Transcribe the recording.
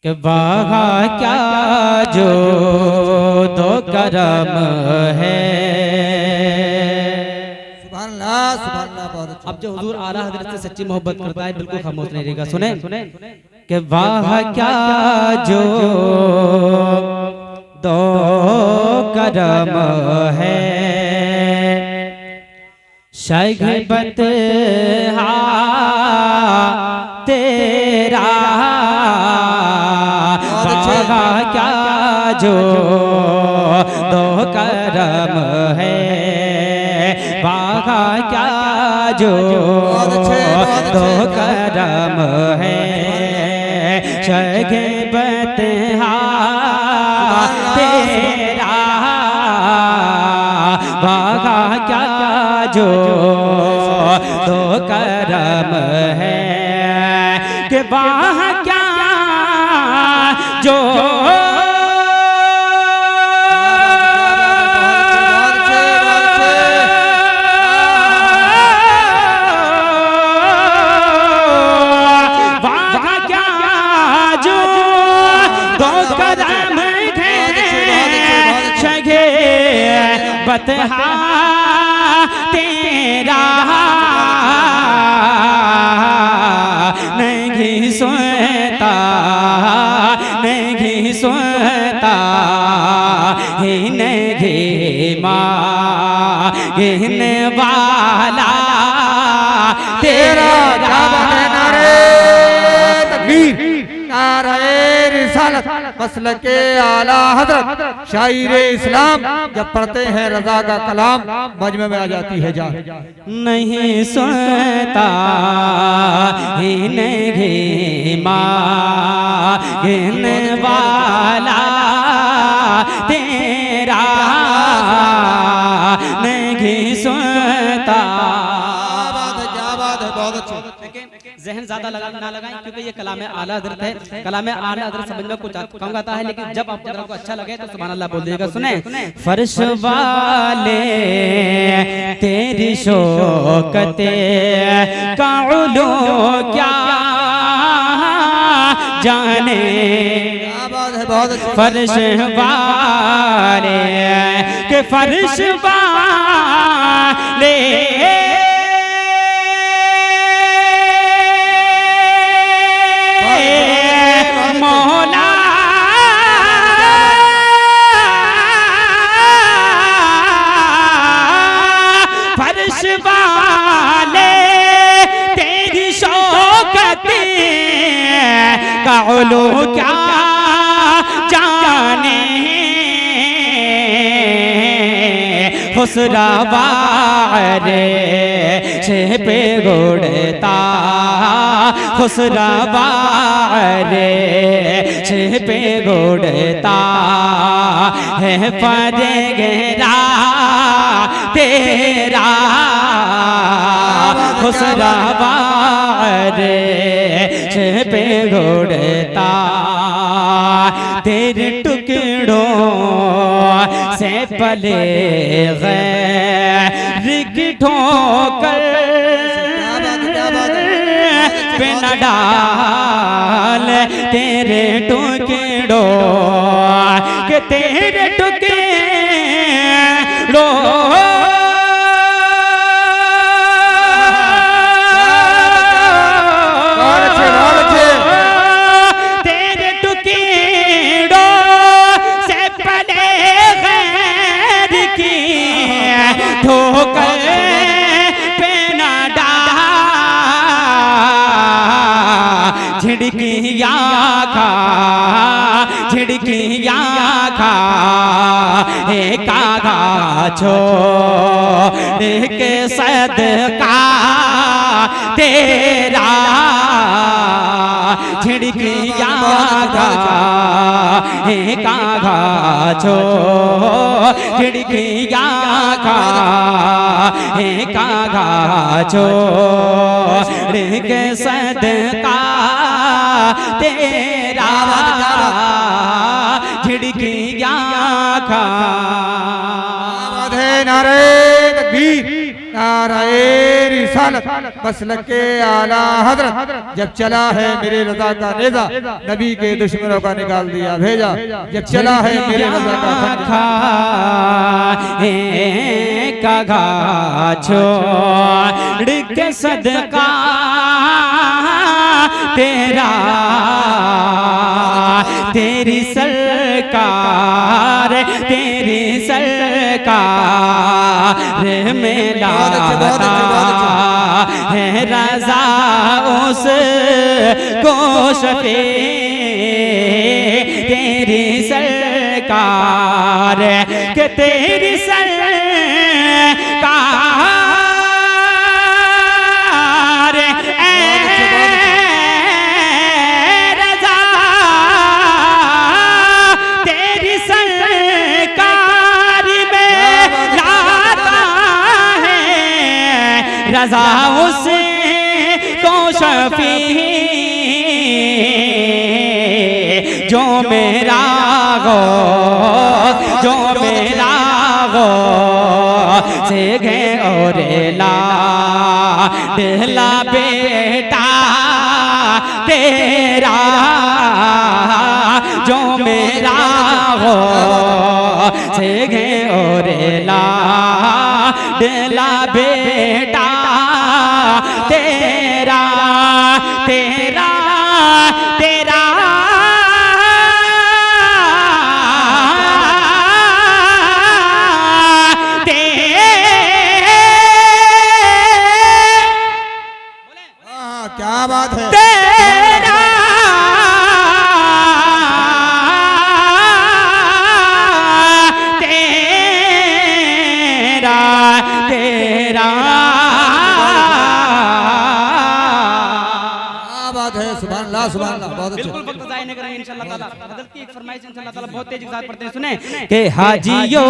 कि वाहा क्या जो दो करम है। सुभान अल्लाह, सुभान अल्लाह। बहुत अच्छा। अब जो हुजूर आला हजरत से सच्ची मोहब्बत करता है बिल्कुल खामोश नहीं रहेगा। सुने कि वाह क्या जो दो करम है, शगबत तेरा वाह क्या जो दो करम है, वाह क्या जो दो करम है, शगबत तेरा वाह क्या जो दो करम है, कि वाह क्या जो बतहा तेरा नहीं सुनता, नहीं सुनता ही नहीं मांगने वाला तेरा। मसलके आला हजरत शायर इस्लाम जब पढ़ते हैं रजा का कलाम मजमे में आ जाती है जान। नहीं सुनता ही नहीं मांगने वाला तेरा, नहीं सुनता। ज़हन ज़्यादा ना लगाएं क्योंकि ये कलाम आला हज़रत है। कलाम आला हज़रत समझ में कुछ कम आता है, लेकिन जब आप को अच्छा लगे तो सुभान अल्लाह बोल दीजिएगा। सुने फर्श वाले तेरी शौकते का उलू क्या जाने, फर्श वाले के फर्श वाले मौला फर्श वाले तेरी शौकत का उलू क्या जाने, खुसरा वारे से पे गोड़ता, खुसरा वारे से पे गोड़ता है फरेगरा तेरा, खुसरा वारे से पे गोड़ता तेरे टुकड़ों से पले गैर की ठोकर पे न डाल, तेरे टुकड़ों के तेरे टुकड़ों झिड़कियाँ खा, झिड़कियाँ खा एक आगा छोड़ के सदका तेरा, झिड़कियाँ खा एक आगा छोड़, झिड़कियाँ खा एक आगा छोड़ के सदका तेरा, झिड़कियाँ खा। नारे तकबीर, नारे रिसालत मसलक के आला हजरत जब चला है मेरे रजा का नेजा नबी के दुश्मनों का निकाल दिया भेजा जब चला है मेरे रजा का का छोड़ के सदका तेरा तेरी सरकार में लाता है रजा उस को शफे तेरी सरकार के तेरी रजा उसे को शफी जो मेरा गो से गए और ला दिला बेटा तेरा जो मेरा गो से गए और ला दिला बेटा तेरा तेरा तेरा क्या बात है तेरा तेरा तेरा सुभान अल्लाह बहुत अच्छा बिल्कुल वक्त ज़ाया नहीं करेंगे इंशाअल्लाह ताला। हज़रत की एक फरमाइश इंशाअल्लाह ताला बहुत तेजी के साथ पढ़ते हैं सुने कि हाजियो